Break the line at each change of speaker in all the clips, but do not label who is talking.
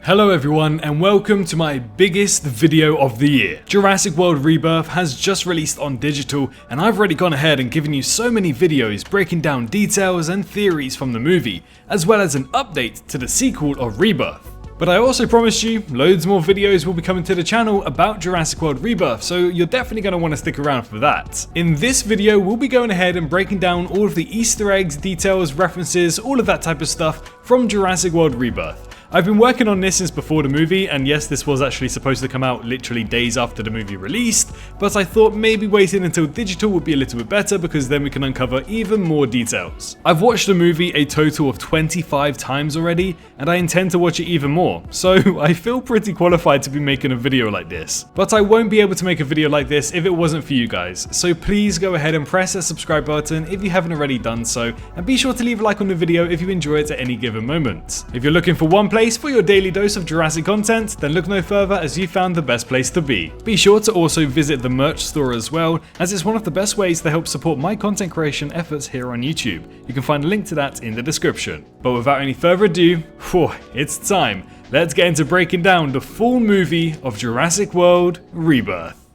Hello everyone and welcome to my biggest video of the year. Jurassic World Rebirth has just released on digital and I've already gone ahead and given you so many videos breaking down details and theories from the movie, as well as an update to the sequel of Rebirth. But I also promised you loads more videos will be coming to the channel about Jurassic World Rebirth, so you're definitely going to want to stick around for that. In this video, we'll be going ahead and breaking down all of the Easter eggs, details, references, all of that type of stuff from Jurassic World Rebirth. I've been working on this since before the movie, and yes, this was actually supposed to come out literally days after the movie released, but I thought maybe waiting until digital would be a little bit better because then we can uncover even more details. I've watched the movie a total of 25 times already, and I intend to watch it even more, so I feel pretty qualified to be making a video like this. But I won't be able to make a video like this if it wasn't for you guys, so please go ahead and press that subscribe button if you haven't already done so, and be sure to leave a like on the video if you enjoy it at any given moment. If you're looking for one place for your daily dose of Jurassic content, then look no further as you found the best place to be. Be sure to also visit the merch store as well, as it's one of the best ways to help support my content creation efforts here on YouTube. You can find a link to that in the description. But without any further ado, it's time. Let's get into breaking down the full movie of Jurassic World Rebirth.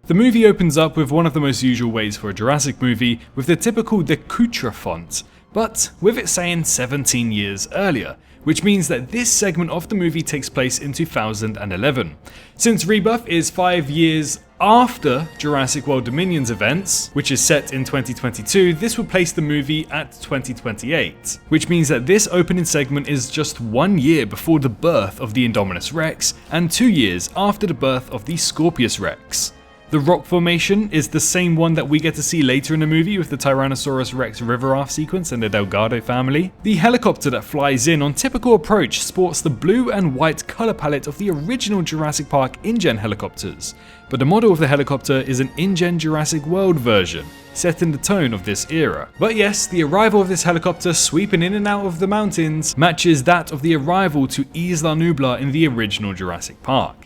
The movie opens up with one of the most usual ways for a Jurassic movie, with the typical Decutra font, but with it saying 17 years earlier, which means that this segment of the movie takes place in 2011. Since Rebirth is 5 years after Jurassic World Dominion's events, which is set in 2022, this would place the movie at 2028, which means that this opening segment is just 1 year before the birth of the Indominus Rex and 2 years after the birth of the Scorpius Rex. The rock formation is the same one that we get to see later in the movie with the Tyrannosaurus Rex river raft sequence and the Delgado family. The helicopter that flies in on typical approach sports the blue and white colour palette of the original Jurassic Park InGen helicopters, but the model of the helicopter is an InGen Jurassic World version, set in the tone of this era. But yes, the arrival of this helicopter sweeping in and out of the mountains matches that of the arrival to Isla Nublar in the original Jurassic Park.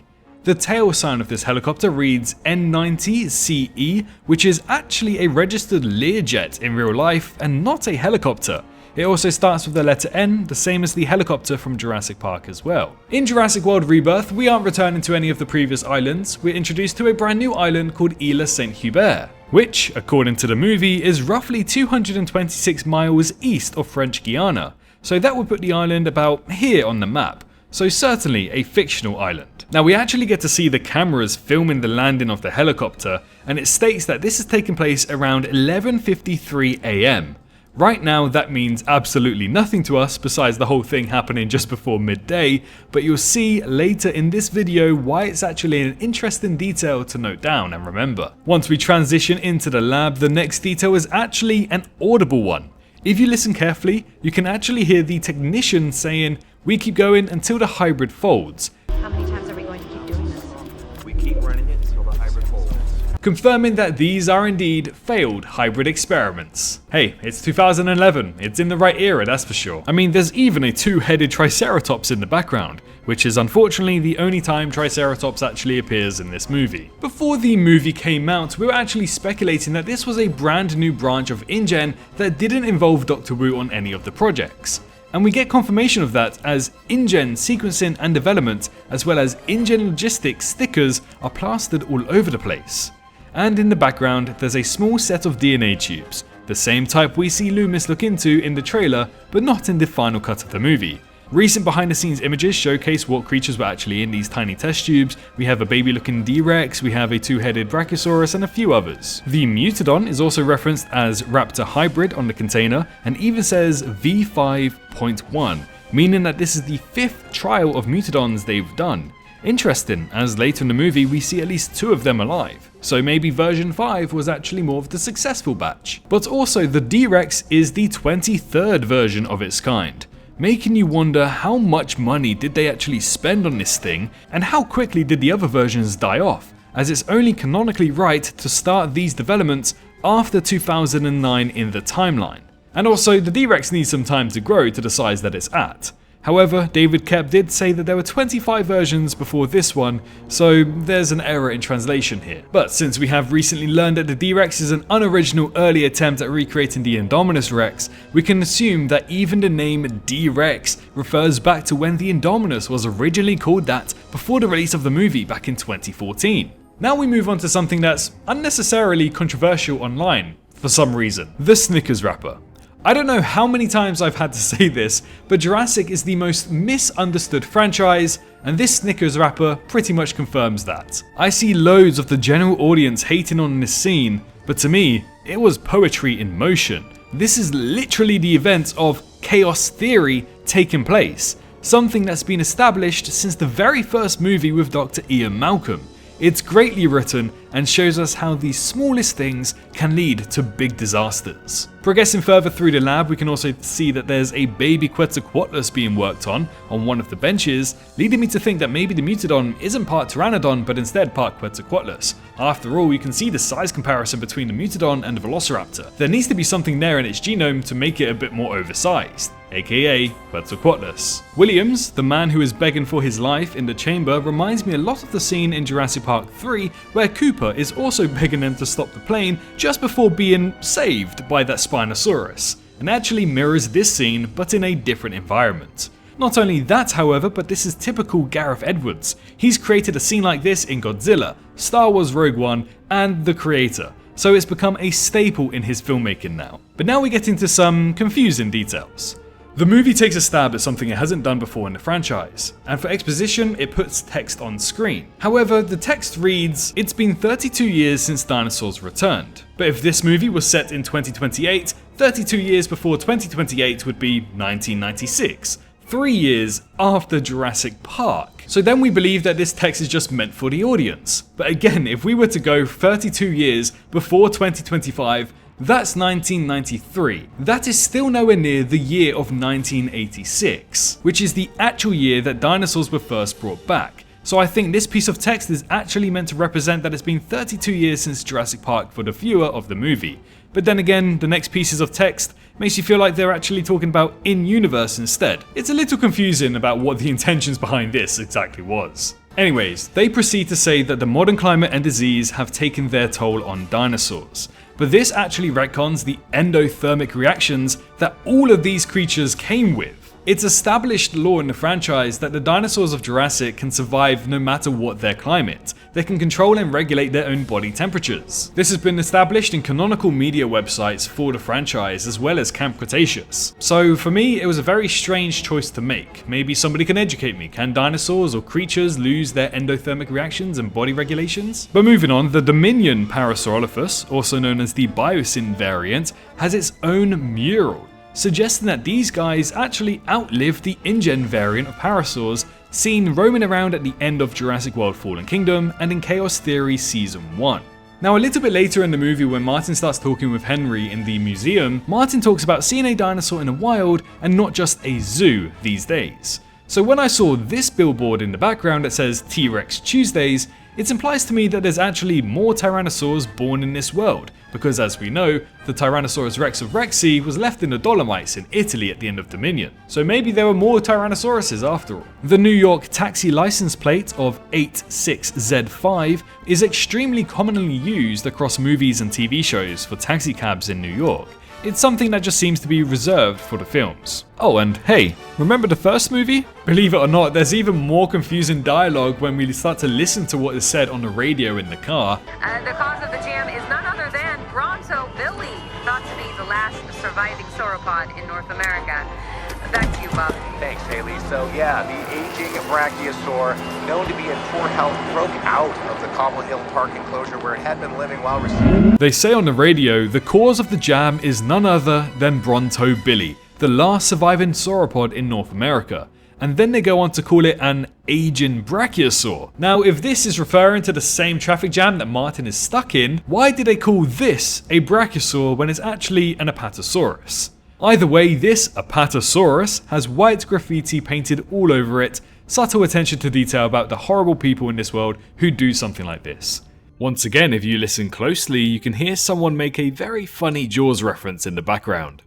The tail sign of this helicopter reads N90CE, which is actually a registered Learjet in real life and not a helicopter. It also starts with the letter N, the same as the helicopter from Jurassic Park as well. In Jurassic World Rebirth, we aren't returning to any of the previous islands. We're introduced to a brand new island called Île Saint-Hubert, which, according to the movie, is roughly 226 miles east of French Guiana. So that would put the island about here on the map. So certainly a fictional island. Now we actually get to see the cameras filming the landing of the helicopter, and it states that this has taken place around 11:53 AM. Right now that means absolutely nothing to us besides the whole thing happening just before midday, but you'll see later in this video why it's actually an interesting detail to note down and remember. Once we transition into the lab, the next detail is actually an audible one. If you listen carefully, you can actually hear the technician saying, "We keep going until the hybrid folds."
How many times are we going to keep doing this?
We keep running it until the hybrid folds.
Confirming that these are indeed failed hybrid experiments. Hey, it's 2011, it's in the right era, that's for sure. I mean, there's even a two-headed Triceratops in the background, which is unfortunately the only time Triceratops actually appears in this movie. Before the movie came out, we were actually speculating that this was a brand new branch of InGen that didn't involve Dr. Wu on any of the projects. And we get confirmation of that as InGen sequencing and development, as well as InGen logistics stickers are plastered all over the place. And in the background, there's a small set of DNA tubes, the same type we see Loomis look into in the trailer, but not in the final cut of the movie. Recent behind the scenes images showcase what creatures were actually in these tiny test tubes. We have a baby looking D.Rex, we have a two-headed Brachiosaurus and a few others. The Mutodon is also referenced as Raptor Hybrid on the container and even says V5.1, meaning that this is the 5th trial of Mutodons they've done. Interesting, as later in the movie we see at least 2 of them alive. So maybe version 5 was actually more of the successful batch. But also the D.Rex is the 23rd version of its kind, making you wonder how much money did they actually spend on this thing and how quickly did the other versions die off, as it's only canonically right to start these developments after 2009 in the timeline. And also the D-Rex needs some time to grow to the size that it's at. However, David Koepp did say that there were 25 versions before this one, so there's an error in translation here. But since we have recently learned that the D.Rex is an unoriginal early attempt at recreating the Indominus Rex, we can assume that even the name D.Rex refers back to when the Indominus was originally called that before the release of the movie back in 2014. Now we move on to something that's unnecessarily controversial online for some reason: the Snickers wrapper. I don't know how many times I've had to say this, but Jurassic is the most misunderstood franchise, and this Snickers wrapper pretty much confirms that. I see loads of the general audience hating on this scene, but to me, it was poetry in motion. This is literally the event of chaos theory taking place, something that's been established since the very first movie with Dr. Ian Malcolm. It's greatly written and shows us how the smallest things can lead to big disasters. Progressing further through the lab, we can also see that there's a baby Quetzalcoatlus being worked on one of the benches, leading me to think that maybe the Mutodon isn't part Pteranodon but instead part Quetzalcoatlus. After all, you can see the size comparison between the Mutodon and the Velociraptor. There needs to be something there in its genome to make it a bit more oversized, aka Quetzalcoatlus. Williams, the man who is begging for his life in the chamber, reminds me a lot of the scene in Jurassic Park 3 where Cooper is also begging them to stop the plane just before being saved by that Spinosaurus, and actually mirrors this scene but in a different environment. Not only that, however, but this is typical Gareth Edwards. He's created a scene like this in Godzilla, Star Wars Rogue One, and The Creator, so it's become a staple in his filmmaking now. But now we get into some confusing details. The movie takes a stab at something it hasn't done before in the franchise, and for exposition it puts text on screen. However, the text reads, "It's been 32 years since dinosaurs returned." But if this movie was set in 2028, 32 years before 2028 would be 1996, 3 years after Jurassic Park. So then we believe that this text is just meant for the audience. But again, if we were to go 32 years before 2025, that's 1993. That is still nowhere near the year of 1986, which is the actual year that dinosaurs were first brought back. So I think this piece of text is actually meant to represent that it's been 32 years since Jurassic Park for the viewer of the movie. But then again, the next pieces of text makes you feel like they're actually talking about in-universe instead. It's a little confusing about what the intentions behind this exactly was. Anyways, they proceed to say that the modern climate and disease have taken their toll on dinosaurs. But this actually retcons the endothermic reactions that all of these creatures came with. It's established law in the franchise that the dinosaurs of Jurassic can survive no matter what their climate. They can control and regulate their own body temperatures. This has been established in canonical media websites for the franchise as well as Camp Cretaceous. So for me, it was a very strange choice to make. Maybe somebody can educate me. Can dinosaurs or creatures lose their endothermic reactions and body regulations? But moving on, the Dominion Parasaurolophus, also known as the Biosyn variant, has its own mural, suggesting that these guys actually outlived the InGen variant of Parasaurs seen roaming around at the end of Jurassic World Fallen Kingdom and in Chaos Theory Season 1. Now a little bit later in the movie, when Martin starts talking with Henry in the museum, Martin talks about seeing a dinosaur in the wild and not just a zoo these days. So when I saw this billboard in the background that says T-Rex Tuesdays, it implies to me that there's actually more Tyrannosaurs born in this world, because as we know, the Tyrannosaurus Rex of Rexy was left in the Dolomites in Italy at the end of Dominion. So maybe there were more Tyrannosauruses after all. The New York taxi license plate of 86Z5 is extremely commonly used across movies and TV shows for taxi cabs in New York. It's something that just seems to be reserved for the films. Oh, and hey, remember the first movie? Believe it or not, there's even more confusing dialogue when we start to listen to what is said on the radio in the car.
The cause of the jam is none other than Bronto Billy, thought to be the last surviving sauropod in North America. Back to you, Bob.
Thanks, Haley. So yeah, the aging brachiosaur, known to be in poor health, broke out of the Cobble Hill Park enclosure where it had been living while receiving.
They say on the radio, the cause of the jam is none other than Bronto Billy, the last surviving sauropod in North America. And then they go on to call it an aging brachiosaur. Now, if this is referring to the same traffic jam that Martin is stuck in, why did they call this a brachiosaur when it's actually an Apatosaurus? Either way, this Apatosaurus has white graffiti painted all over it, subtle attention to detail about the horrible people in this world who do something like this. Once again, if you listen closely, you can hear someone make a very funny Jaws reference in the background.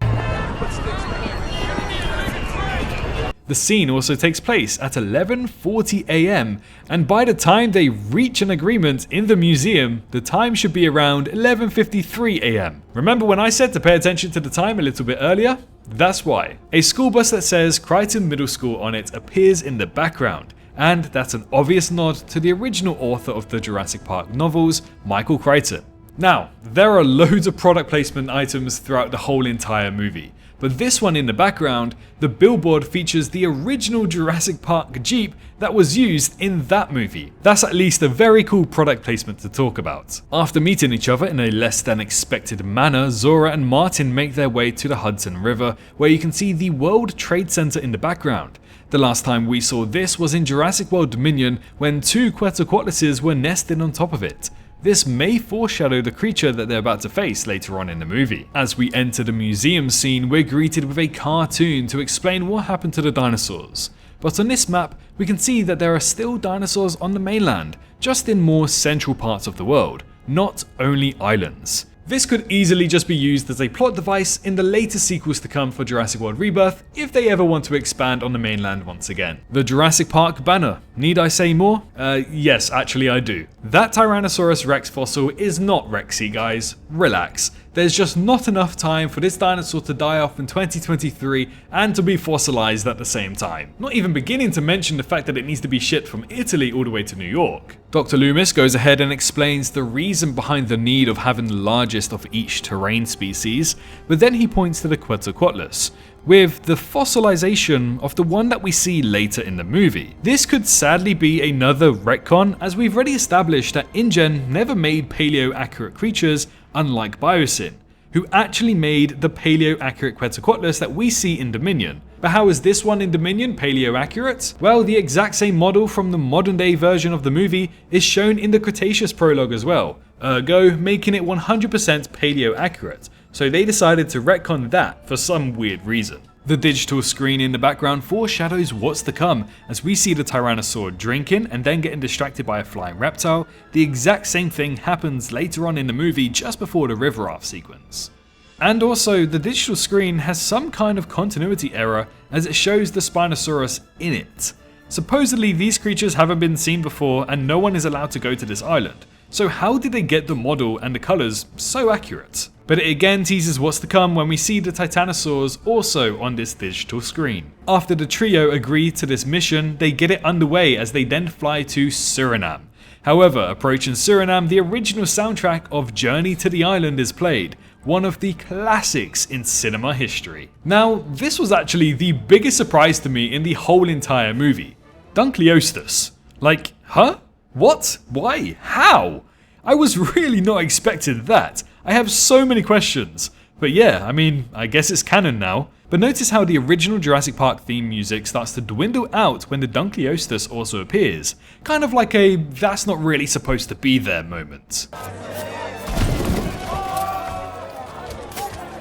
The scene also takes place at 11:40 AM, and by the time they reach an agreement in the museum, the time should be around 11:53 AM. Remember when I said to pay attention to the time a little bit earlier? That's why. A school bus that says Crichton Middle School on it appears in the background, and that's an obvious nod to the original author of the Jurassic Park novels, Michael Crichton. Now, there are loads of product placement items throughout the whole entire movie, but this one in the background, the billboard features the original Jurassic Park Jeep that was used in that movie. That's at least a very cool product placement to talk about. After meeting each other in a less than expected manner, Zora and Martin make their way to the Hudson River, where you can see the World Trade Center in the background. The last time we saw this was in Jurassic World Dominion, when 2 Quetzalcoatluses were nested on top of it. This may foreshadow the creature that they're about to face later on in the movie. As we enter the museum scene, we're greeted with a cartoon to explain what happened to the dinosaurs. But on this map, we can see that there are still dinosaurs on the mainland, just in more central parts of the world, not only islands. This could easily just be used as a plot device in the later sequels to come for Jurassic World Rebirth if they ever want to expand on the mainland once again. The Jurassic Park banner. Need I say more? Yes, actually I do. That Tyrannosaurus Rex fossil is not Rexy, guys. Relax. There's just not enough time for this dinosaur to die off in 2023 and to be fossilized at the same time. Not even beginning to mention the fact that it needs to be shipped from Italy all the way to New York. Dr. Loomis goes ahead and explains the reason behind the need of having the largest of each terrain species, but then he points to the Quetzalcoatlus, with the fossilization of the one that we see later in the movie. This could sadly be another retcon, as we've already established that InGen never made paleo-accurate creatures, unlike Biosyn, who actually made the paleo-accurate Quetzalcoatlus that we see in Dominion. But how is this one in Dominion paleo-accurate? Well, the exact same model from the modern day version of the movie is shown in the Cretaceous prologue as well, ergo making it 100% paleo-accurate. So they decided to retcon that for some weird reason. The digital screen in the background foreshadows what's to come, as we see the Tyrannosaur drinking and then getting distracted by a flying reptile. The exact same thing happens later on in the movie just before the river raft sequence. And also, the digital screen has some kind of continuity error as it shows the Spinosaurus in it. Supposedly these creatures haven't been seen before and no one is allowed to go to this island. So how did they get the model and the colours so accurate? But it again teases what's to come when we see the Titanosaurs also on this digital screen. After the trio agree to this mission, they get it underway as they then fly to Suriname. However, approaching Suriname, the original soundtrack of Journey to the Island is played, one of the classics in cinema history. Now, this was actually the biggest surprise to me in the whole entire movie. Dunkleosteus. Like, huh? What? Why? How? I was really not expecting that. I have so many questions. But yeah, I mean, I guess it's canon now. But notice how the original Jurassic Park theme music starts to dwindle out when the Dunkleosteus also appears. Kind of like a that's not really supposed to be there moment.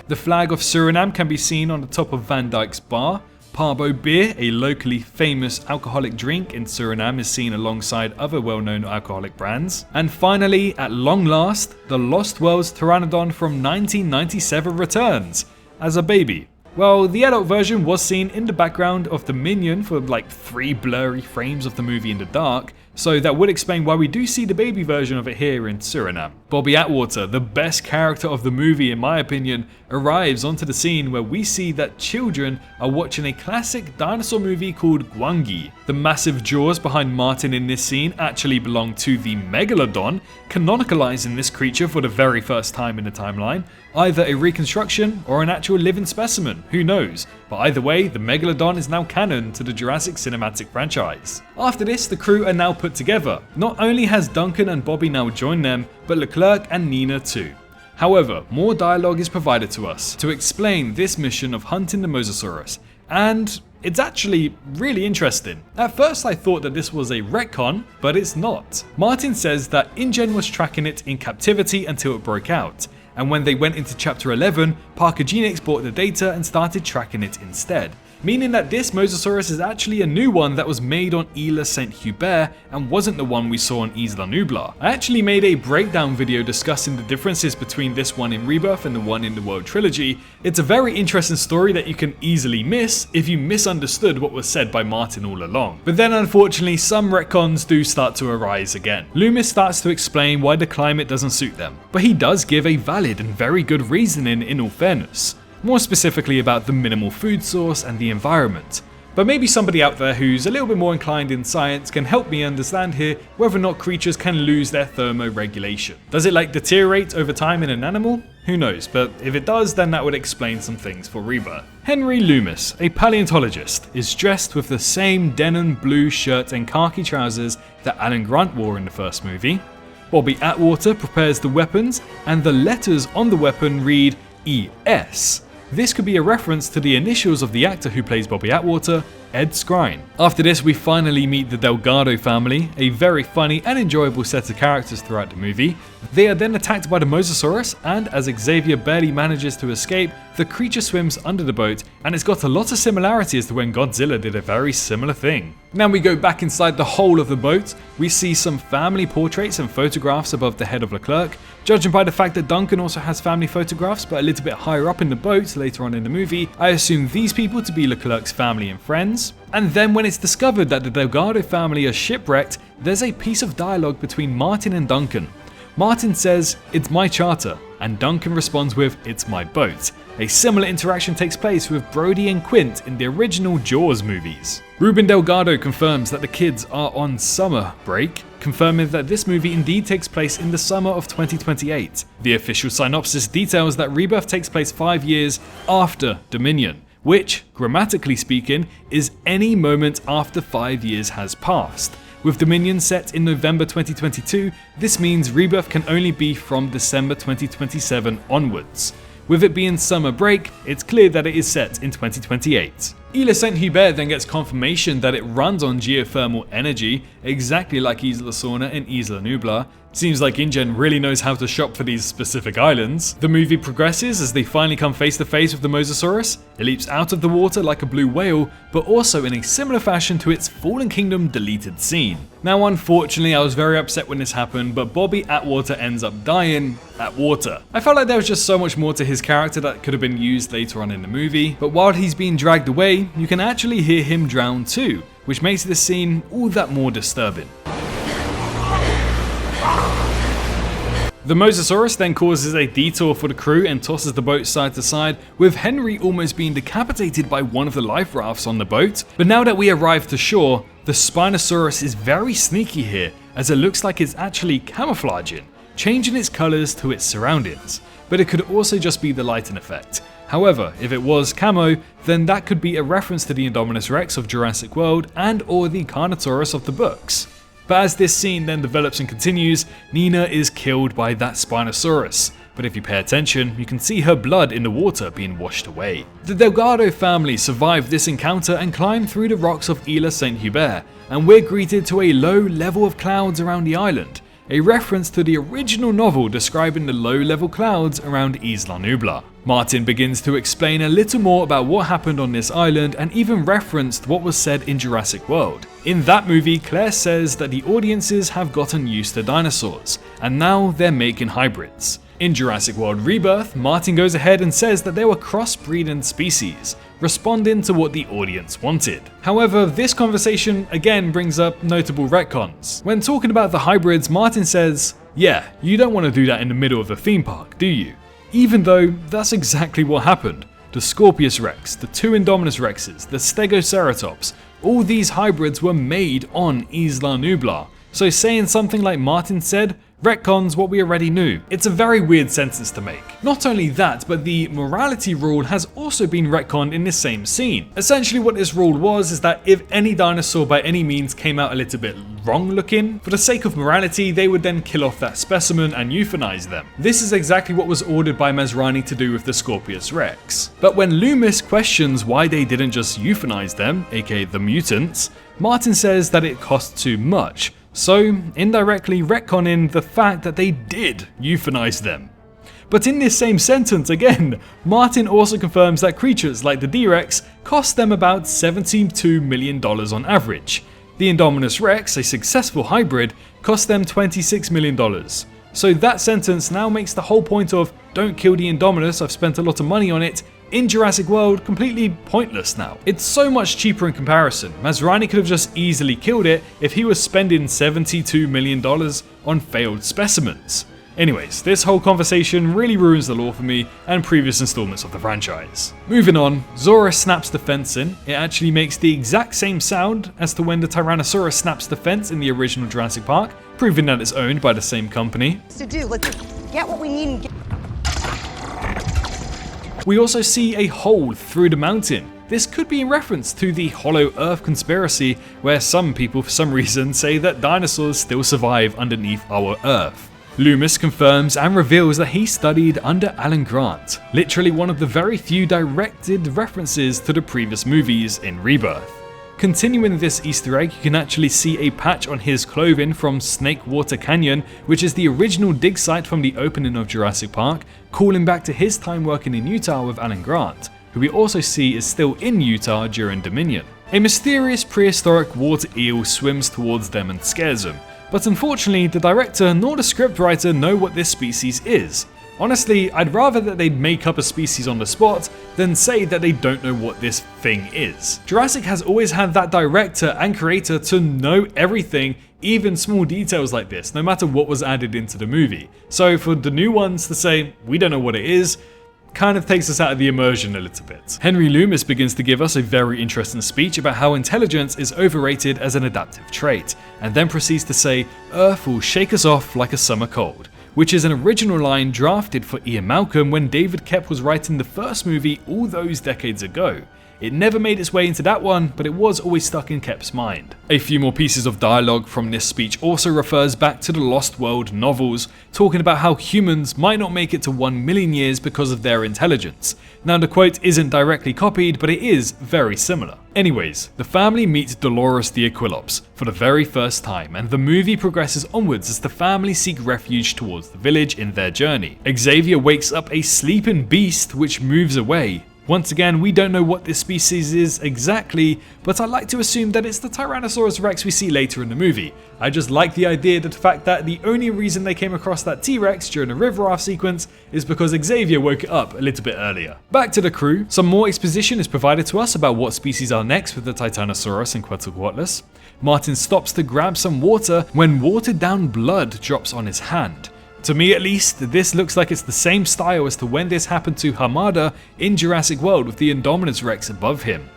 The flag of Suriname can be seen on the top of Van Dyke's bar. Parbo beer, a locally famous alcoholic drink in Suriname, is seen alongside other well-known alcoholic brands. And finally, at long last, the Lost World's Pteranodon from 1997 returns as a baby. Well, the adult version was seen in the background of Dominion for like 3 blurry frames of the movie in the dark, so that would explain why we do see the baby version of it here in Suriname. Bobby Atwater, the best character of the movie in my opinion, arrives onto the scene where we see that children are watching a classic dinosaur movie called Gwangi. The massive jaws behind Martin in this scene actually belong to the Megalodon, canonicalizing this creature for the very first time in the timeline. Either a reconstruction or an actual living specimen, who knows? But either way, the Megalodon is now canon to the Jurassic cinematic franchise. After this, the crew are now put together. Not only has Duncan and Bobby now joined them, but Leclerc and Nina too. However, more dialogue is provided to us to explain this mission of hunting the Mosasaurus, and it's actually really interesting. At first I thought that this was a retcon, but it's not. Martin says that InGen was tracking it in captivity until it broke out, and when they went into chapter 11, Parker Genix bought the data and started tracking it instead. meaning that this Mosasaurus is actually a new one that was made on Isla Saint Hubert and wasn't the one we saw on Isla Nublar. I actually made a breakdown video discussing the differences between this one in Rebirth and the one in the World Trilogy. It's a very interesting story that you can easily miss if you misunderstood what was said by Martin all along. But then unfortunately some retcons do start to arise again. Loomis starts to explain why the climate doesn't suit them, but he does give a valid and very good reasoning in all fairness. More specifically about the minimal food source and the environment. But maybe somebody out there who's a little bit more inclined in science can help me understand here whether or not creatures can lose their thermoregulation. Does it like deteriorate over time in an animal? Who knows, but if it does, then that would explain some things for Rebirth. Henry Loomis, a paleontologist, is dressed with the same denim blue shirt and khaki trousers that Alan Grant wore in the first movie. Bobby Atwater prepares the weapons, and the letters on the weapon read ES. This could be a reference to the initials of the actor who plays Bobby Atwater, Ed Skrein. After this, we finally meet the Delgado family, a very funny and enjoyable set of characters throughout the movie. They are then attacked by the Mosasaurus, and as Xavier barely manages to escape, the creature swims under the boat, and it's got a lot of similarities to when Godzilla did a very similar thing. Now we go back inside the hull of the boat. We see some family portraits and photographs above the head of Leclerc. Judging by the fact that Duncan also has family photographs, but a little bit higher up in the boat later on in the movie, I assume these people to be Leclerc's family and friends. And then when it's discovered that the Delgado family are shipwrecked, there's a piece of dialogue between Martin and Duncan. Martin says, "It's my charter," and Duncan responds with, "It's my boat." A similar interaction takes place with Brody and Quint in the original Jaws movies. Ruben Delgado confirms that the kids are on summer break, confirming that this movie indeed takes place in the summer of 2028. The official synopsis details that Rebirth takes place 5 years after Dominion, which, grammatically speaking, is any moment after 5 years has passed. With Dominion set in November 2022, this means Rebirth can only be from December 2027 onwards. With it being summer break, it's clear that it is set in 2028. Isla Saint Hubert then gets confirmation that it runs on geothermal energy, exactly like Isla Sorna and Isla Nublar. Seems like InGen really knows how to shop for these specific islands. The movie progresses as they finally come face to face with the Mosasaurus. It leaps out of the water like a blue whale, but also in a similar fashion to its Fallen Kingdom deleted scene. Now unfortunately I was very upset when this happened, but Bobby Atwater ends up dying at water. I felt like there was just so much more to his character that could have been used later on in the movie, but while he's being dragged away, you can actually hear him drown too, which makes this scene all that more disturbing. The Mosasaurus then causes a detour for the crew and tosses the boat side to side, with Henry almost being decapitated by one of the life rafts on the boat. But now that we arrive to shore, the Spinosaurus is very sneaky here, as it looks like it's actually camouflaging, changing its colours to its surroundings. But it could also just be the lighting effect. However, if it was camo, then that could be a reference to the Indominus Rex of Jurassic World and or the Carnotaurus of the books. But as this scene then develops and continues, Nina is killed by that Spinosaurus. But if you pay attention, you can see her blood in the water being washed away. The Delgado family survive this encounter and climb through the rocks of Isla Saint Hubert, and we're greeted to a low level of clouds around the island, a reference to the original novel describing the low-level clouds around Isla Nublar. Martin begins to explain a little more about what happened on this island and even referenced what was said in Jurassic World. In that movie, Claire says that the audiences have gotten used to dinosaurs, and now they're making hybrids. In Jurassic World Rebirth, Martin goes ahead and says that they were crossbreeding species, responding to what the audience wanted. However, this conversation again brings up notable retcons. When talking about the hybrids, Martin says, "Yeah, you don't want to do that in the middle of a theme park, do you?" Even though that's exactly what happened. The Scorpius Rex, the two Indominus Rexes, the Stegoceratops, all these hybrids were made on Isla Nublar. So saying something like Martin said retcons what we already knew. It's a very weird sentence to make. Not only that, but the morality rule has also been retconned in this same scene. Essentially what this rule was is that if any dinosaur by any means came out a little bit wrong looking, for the sake of morality they would then kill off that specimen and euthanize them. This is exactly what was ordered by Masrani to do with the Scorpius Rex. But when Loomis questions why they didn't just euthanize them, aka the mutants, Martin says that it cost too much. So, indirectly retconning the fact that they did euthanize them. But in this same sentence again, Martin also confirms that creatures like the D.Rex cost them about $72 million on average. The Indominus Rex, a successful hybrid, cost them $26 million. So that sentence now makes the whole point of "don't kill the Indominus, I've spent a lot of money on it" in Jurassic World completely pointless now. It's so much cheaper in comparison. Masrani could have just easily killed it if he was spending $72 million on failed specimens. Anyways, this whole conversation really ruins the lore for me and previous installments of the franchise. Moving on, Zora snaps the fence in. It actually makes the exact same sound as to when the Tyrannosaurus snaps the fence in the original Jurassic Park, proving that it's owned by the same company.
Let's just get what we need and get.
We also see a hole through the mountain. This could be in reference to the Hollow Earth conspiracy, where some people for some reason say that dinosaurs still survive underneath our Earth. Loomis confirms and reveals that he studied under Alan Grant, literally one of the very few directed references to the previous movies in Rebirth. Continuing this Easter egg, you can actually see a patch on his clothing from Snakewater Canyon, which is the original dig site from the opening of Jurassic Park, calling back to his time working in Utah with Alan Grant, who we also see is still in Utah during Dominion. A mysterious prehistoric water eel swims towards them and scares them, but unfortunately the director nor the scriptwriter know what this species is. Honestly, I'd rather that they'd make up a species on the spot than say that they don't know what this thing is. Jurassic has always had that director and creator to know everything, even small details like this, no matter what was added into the movie. So for the new ones to say, we don't know what it is, kind of takes us out of the immersion a little bit. Henry Loomis begins to give us a very interesting speech about how intelligence is overrated as an adaptive trait, and then proceeds to say, "Earth will shake us off like a summer cold," which is an original line drafted for Ian Malcolm when David Koepp was writing the first movie all those decades ago. It never made its way into that one, but it was always stuck in Koepp's mind. A few more pieces of dialogue from this speech also refers back to the Lost World novels, talking about how humans might not make it to 1 million years because of their intelligence. Now the quote isn't directly copied, but it is very similar. Anyways, the family meets Dolores the Aquilops for the very first time, and the movie progresses onwards as the family seek refuge towards the village in their journey. Xavier wakes up a sleeping beast which moves away. Once again, we don't know what this species is exactly, but I like to assume that it's the Tyrannosaurus Rex we see later in the movie. I just like the idea that the fact that the only reason they came across that T-Rex during the river raft sequence is because Xavier woke it up a little bit earlier. Back to the crew, some more exposition is provided to us about what species are next with the Titanosaurus and Quetzalcoatlus. Martin stops to grab some water when watered down blood drops on his hand. To me at least, this looks like it's the same style as to when this happened to Hamada in Jurassic World with the Indominus Rex above him.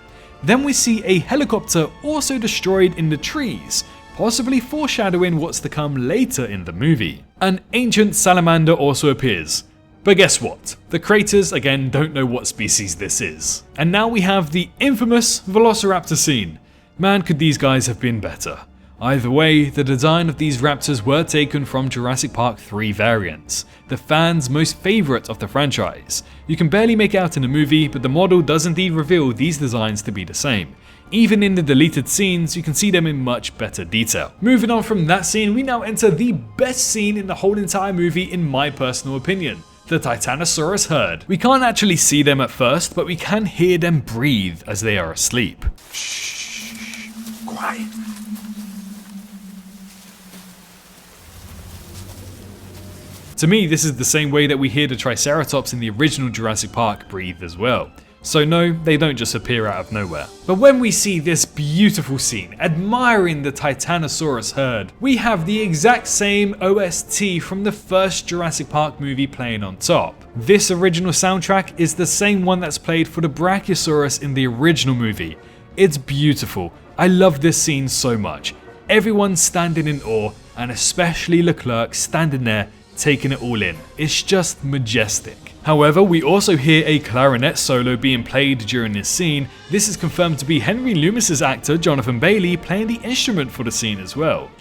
Then we see a helicopter also destroyed in the trees, possibly foreshadowing what's to come later in the movie. An ancient salamander also appears. But guess what? The creators again don't know what species this is. And now we have the infamous Velociraptor scene. Man, could these guys have been better. Either way, the design of these raptors were taken from Jurassic Park 3 variants, the fans' most favourite of the franchise. You can barely make out in the movie, but the model does indeed reveal these designs to be the same. Even in the deleted scenes, you can see them in much better detail. Moving on from that scene, we now enter the best scene in the whole entire movie in my personal opinion. The Titanosaurus herd. We can't actually see them at first, but we can hear them breathe as they are asleep.
Shh, quiet.
To me, this is the same way that we hear the Triceratops in the original Jurassic Park breathe as well. So no, they don't just appear out of nowhere. But when we see this beautiful scene, admiring the Titanosaurus herd, we have the exact same OST from the first Jurassic Park movie playing on top. This original soundtrack is the same one that's played for the Brachiosaurus in the original movie. It's beautiful. I love this scene so much. Everyone's standing in awe, and especially Leclerc standing there taking it all in. It's just majestic. However, we also hear a clarinet solo being played during this scene. This is confirmed to be Henry Loomis's actor Jonathan Bailey playing the instrument for the scene as well.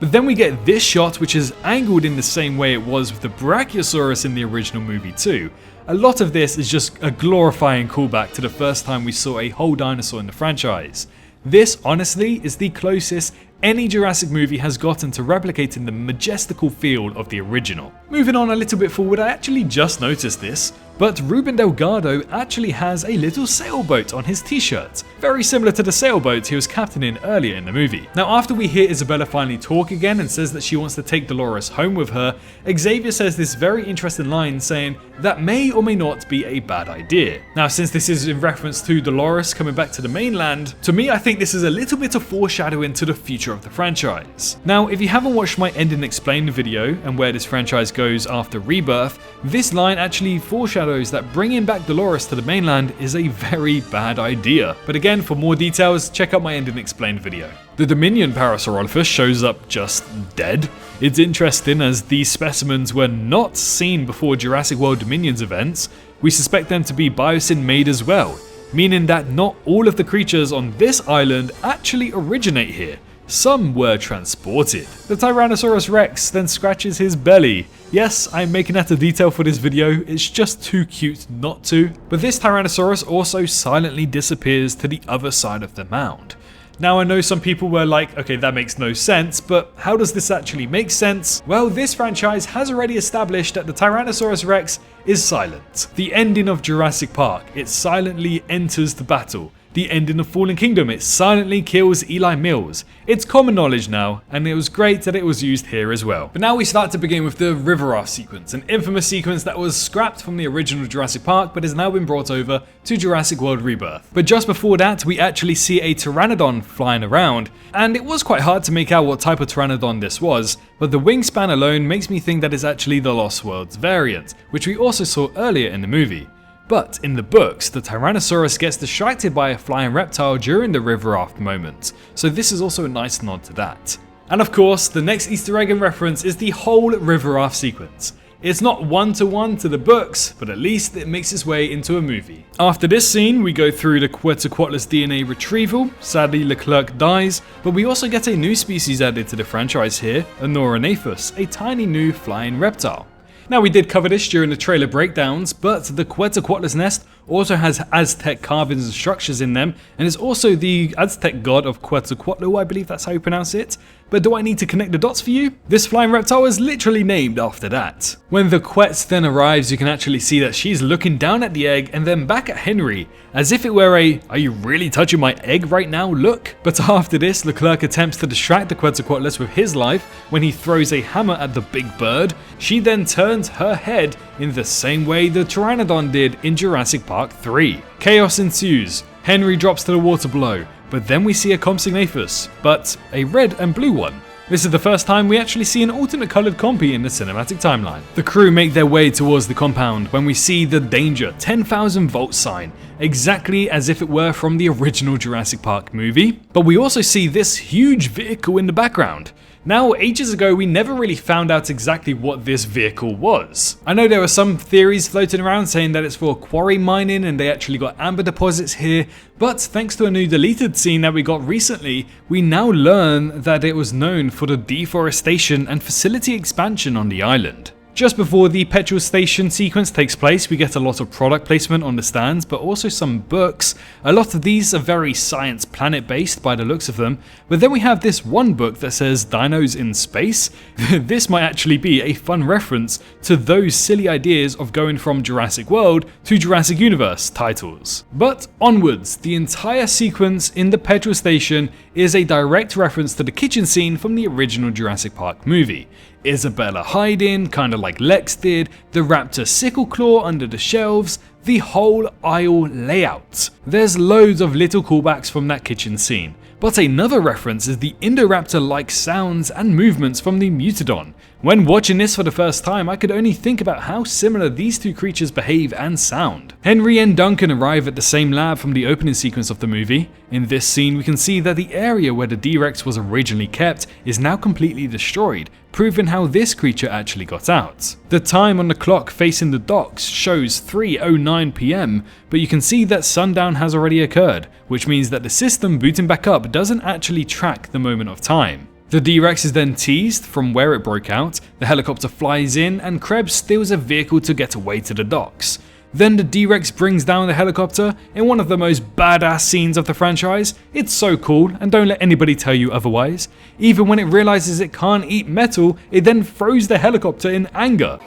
But then we get this shot, which is angled in the same way it was with the Brachiosaurus in the original movie too. A lot of this is just a glorifying callback to the first time we saw a whole dinosaur in the franchise. This, honestly, is the closest any Jurassic movie has gotten to replicating the majestical feel of the original. Moving on a little bit forward, I actually just noticed this, but Ruben Delgado actually has a little sailboat on his t-shirt, very similar to the sailboat he was captaining earlier in the movie. Now after we hear Isabella finally talk again and says that she wants to take Dolores home with her, Xavier says this very interesting line saying that may or may not be a bad idea. Now since this is in reference to Dolores coming back to the mainland, to me I think this is a little bit of foreshadowing to the future of the franchise. Now if you haven't watched my Ending Explained video and where this franchise goes after Rebirth, this line actually foreshadows that bringing back Dolores to the mainland is a very bad idea. But again, for more details, check out my Ending Explained video. The Dominion Parasaurolophus shows up just dead. It's interesting as these specimens were not seen before Jurassic World Dominion's events. We suspect them to be biosyn made as well, meaning that not all of the creatures on this island actually originate here. Some were transported. The Tyrannosaurus Rex then scratches his belly. Yes, I'm making that a detail for this video, it's just too cute not to. But this Tyrannosaurus also silently disappears to the other side of the mound. Now I know some people were like, okay, that makes no sense, but how does this actually make sense? Well, this franchise has already established that the Tyrannosaurus Rex is silent. The ending of Jurassic Park, it silently enters the battle. The ending of Fallen Kingdom, it silently kills Eli Mills. It's common knowledge now, and it was great that it was used here as well. But now we start to begin with the river raft sequence, an infamous sequence that was scrapped from the original Jurassic Park but has now been brought over to Jurassic World Rebirth. But just before that, we actually see a Pteranodon flying around, and it was quite hard to make out what type of Pteranodon this was, but the wingspan alone makes me think that it's actually the Lost Worlds variant, which we also saw earlier in the movie. But in the books, the Tyrannosaurus gets distracted by a flying reptile during the river raft moment, so this is also a nice nod to that. And of course, the next Easter egg and reference is the whole river raft sequence. It's not one-to-one to the books, but at least it makes its way into a movie. After this scene, we go through the Quetzalcoatlus DNA retrieval. Sadly, Leclerc dies, but we also get a new species added to the franchise here, a Noranathus, a tiny new flying reptile. Now we did cover this during the trailer breakdowns, but the Quetzalcoatlus nest also has Aztec carvings and structures in them, and is also the Aztec god of Quetzalcoatl, I believe that's how you pronounce it. But do I need to connect the dots for you? This flying reptile is literally named after that. When the Quetz then arrives, you can actually see that she's looking down at the egg and then back at Henry, as if it were a "are you really touching my egg right now" look. But after this, Leclerc attempts to distract the Quetzalcoatlus with his life when he throws a hammer at the big bird. She then turns her head in the same way the Pteranodon did in Jurassic Park 3. Chaos ensues. Henry drops to the water below, but then we see a Compsognathus, but a red and blue one. This is the first time we actually see an alternate coloured compy in the cinematic timeline. The crew make their way towards the compound when we see the danger 10,000 volt sign, exactly as if it were from the original Jurassic Park movie. But we also see this huge vehicle in the background. Now, ages ago, we never really found out exactly what this vehicle was. I know there were some theories floating around saying that it's for quarry mining and they actually got amber deposits here, but thanks to a new deleted scene that we got recently, we now learn that it was known for the deforestation and facility expansion on the island. Just before the petrol station sequence takes place, we get a lot of product placement on the stands, but also some books. A lot of these are very science planet based by the looks of them, but then we have this one book that says Dinos in Space. This might actually be a fun reference to those silly ideas of going from Jurassic World to Jurassic Universe titles. But onwards, the entire sequence in the petrol station is a direct reference to the kitchen scene from the original Jurassic Park movie. Isabella hiding, kinda like Lex did, the raptor sickle claw under the shelves, the whole aisle layout. There's loads of little callbacks from that kitchen scene, but another reference is the Indoraptor-like sounds and movements from the Mutodon. When watching this for the first time, I could only think about how similar these two creatures behave and sound. Henry and Duncan arrive at the same lab from the opening sequence of the movie. In this scene, we can see that the area where the D.Rex was originally kept is now completely destroyed, proving how this creature actually got out. The time on the clock facing the docks shows 3:09 PM, but you can see that sundown has already occurred, which means that the system booting back up doesn't actually track the moment of time. The D-Rex is then teased from where it broke out, the helicopter flies in, and Krebs steals a vehicle to get away to the docks. Then the D-Rex brings down the helicopter in one of the most badass scenes of the franchise. It's so cool, and don't let anybody tell you otherwise. Even when it realizes it can't eat metal, it then throws the helicopter in anger.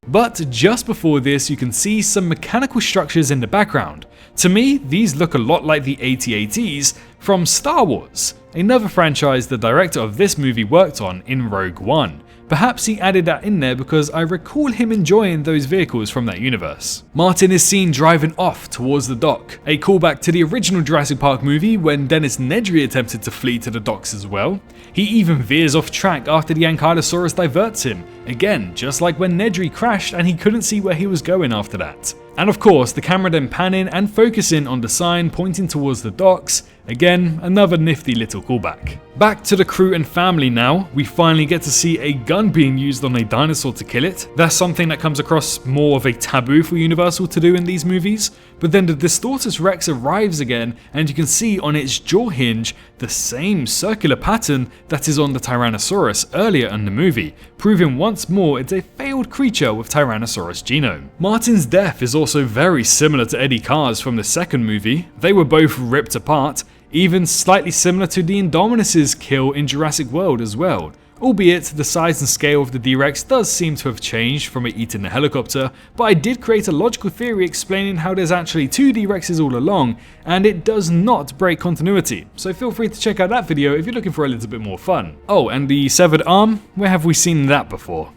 But just before this, you can see some mechanical structures in the background. To me, these look a lot like the AT-ATs from Star Wars, another franchise the director of this movie worked on in Rogue One. Perhaps he added that in there because I recall him enjoying those vehicles from that universe. Martin is seen driving off towards the dock, a callback to the original Jurassic Park movie when Dennis Nedry attempted to flee to the docks as well. He even veers off track after the Ankylosaurus diverts him, again just like when Nedry crashed and he couldn't see where he was going after that. And of course, the camera then panning and focusing on the sign pointing towards the docks. Again, another nifty little callback. Back to the crew and family now, we finally get to see a gun being used on a dinosaur to kill it. That's something that comes across more of a taboo for Universal to do in these movies. But then the Distortus Rex arrives again, and you can see on its jaw hinge the same circular pattern that is on the Tyrannosaurus earlier in the movie, proving once more it's a failed creature with Tyrannosaurus genome. Martin's death is also very similar to Eddie Carr's from the second movie. They were both ripped apart, even slightly similar to the Indominus's kill in Jurassic World as well. Albeit the size and scale of the D-Rex does seem to have changed from it eating the helicopter, but I did create a logical theory explaining how there's actually 2 D-Rexes all along, and it does not break continuity, so feel free to check out that video if you're looking for a little bit more fun. Oh, and the severed arm? Where have we seen that before?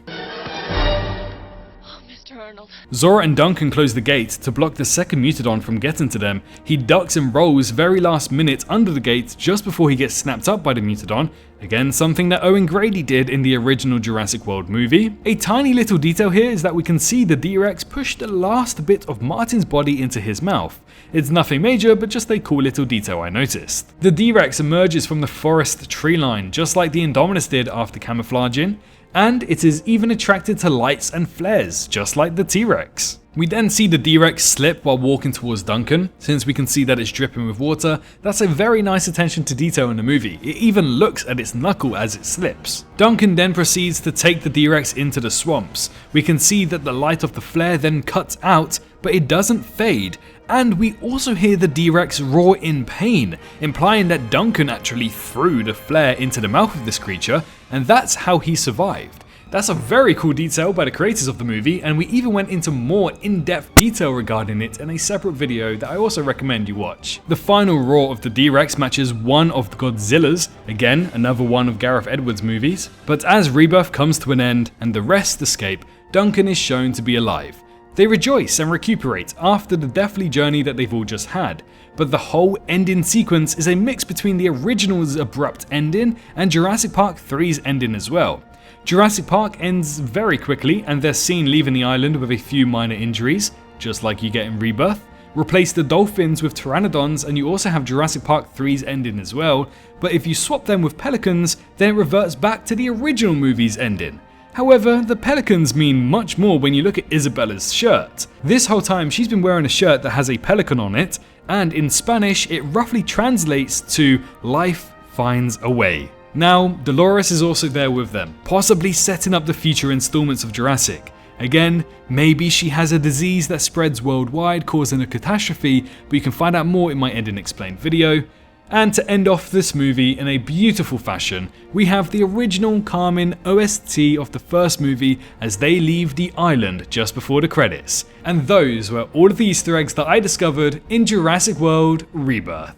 Zora and Duncan close the gate to block the second Mutodon from getting to them. He ducks and rolls very last minute under the gate just before he gets snapped up by the Mutodon. Again, something that Owen Grady did in the original Jurassic World movie. A tiny little detail here is that we can see the D-Rex push the last bit of Martin's body into his mouth. It's nothing major, but just a cool little detail I noticed. The D-Rex emerges from the forest tree line, just like the Indominus did after camouflaging. And it is even attracted to lights and flares, just like the T-Rex. We then see the D-Rex slip while walking towards Duncan. Since we can see that it's dripping with water, that's a very nice attention to detail in the movie. It even looks at its knuckle as it slips. Duncan then proceeds to take the D-Rex into the swamps. We can see that the light of the flare then cuts out, but it doesn't fade. And we also hear the D-Rex roar in pain, implying that Duncan actually threw the flare into the mouth of this creature, and that's how he survived. That's a very cool detail by the creators of the movie, and we even went into more in-depth detail regarding it in a separate video that I also recommend you watch. The final roar of the D-Rex matches one of the Godzilla's, again another one of Gareth Edwards' movies. But as Rebirth comes to an end and the rest escape, Duncan is shown to be alive. They rejoice and recuperate after the deathly journey that they've all just had, but the whole ending sequence is a mix between the original's abrupt ending and Jurassic Park 3's ending as well. Jurassic Park ends very quickly and they're seen leaving the island with a few minor injuries, just like you get in Rebirth. Replace the dolphins with pteranodons and you also have Jurassic Park 3's ending as well, but if you swap them with pelicans, then it reverts back to the original movie's ending. However, the pelicans mean much more when you look at Isabella's shirt. This whole time she's been wearing a shirt that has a pelican on it, and in Spanish it roughly translates to "life finds a way." Now, Dolores is also there with them, possibly setting up the future installments of Jurassic. Again, maybe she has a disease that spreads worldwide causing a catastrophe, but you can find out more in my Ending Explained video. And to end off this movie in a beautiful fashion, we have the original calming OST of the first movie as they leave the island just before the credits. And those were all of the Easter eggs that I discovered in Jurassic World Rebirth.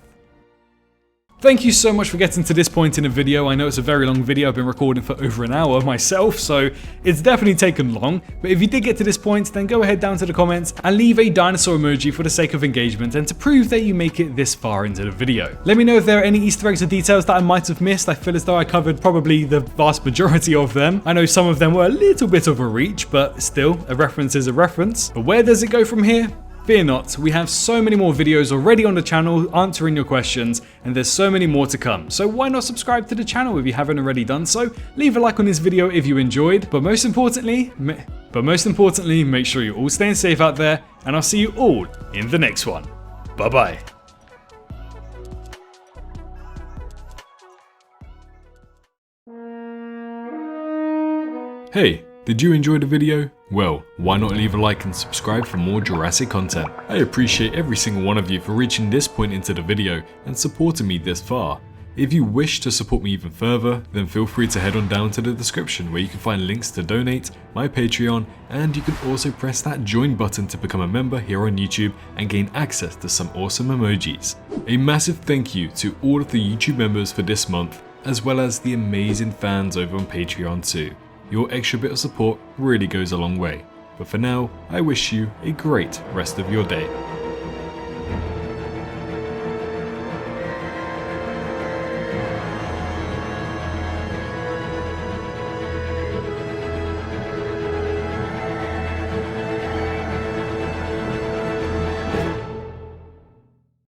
Thank you so much for getting to this point in the video. I know it's a very long video, I've been recording for over an hour myself, so it's definitely taken long. But if you did get to this point, then go ahead down to the comments and leave a dinosaur emoji for the sake of engagement and to prove that you make it this far into the video. Let me know if there are any Easter eggs or details that I might have missed. I feel as though I covered probably the vast majority of them. I know some of them were a little bit of a reach, but still, a reference is a reference. But where does it go from here? Fear not, we have so many more videos already on the channel answering your questions, and there's so many more to come. So why not subscribe to the channel if you haven't already done so? Leave a like on this video if you enjoyed, but most importantly, make sure you're all staying safe out there, and I'll see you all in the next one. Bye bye. Hey, Did you enjoy the video? Well, why not leave a like and subscribe for more Jurassic content? I appreciate every single one of you for reaching this point into the video and supporting me this far. If you wish to support me even further, then feel free to head on down to the description where you can find links to donate, my Patreon, and you can also press that join button to become a member here on YouTube and gain access to some awesome emojis. A massive thank you to all of the YouTube members for this month, as well as the amazing fans over on Patreon too. Your extra bit of support really goes a long way. But for now, I wish you a great rest of your day.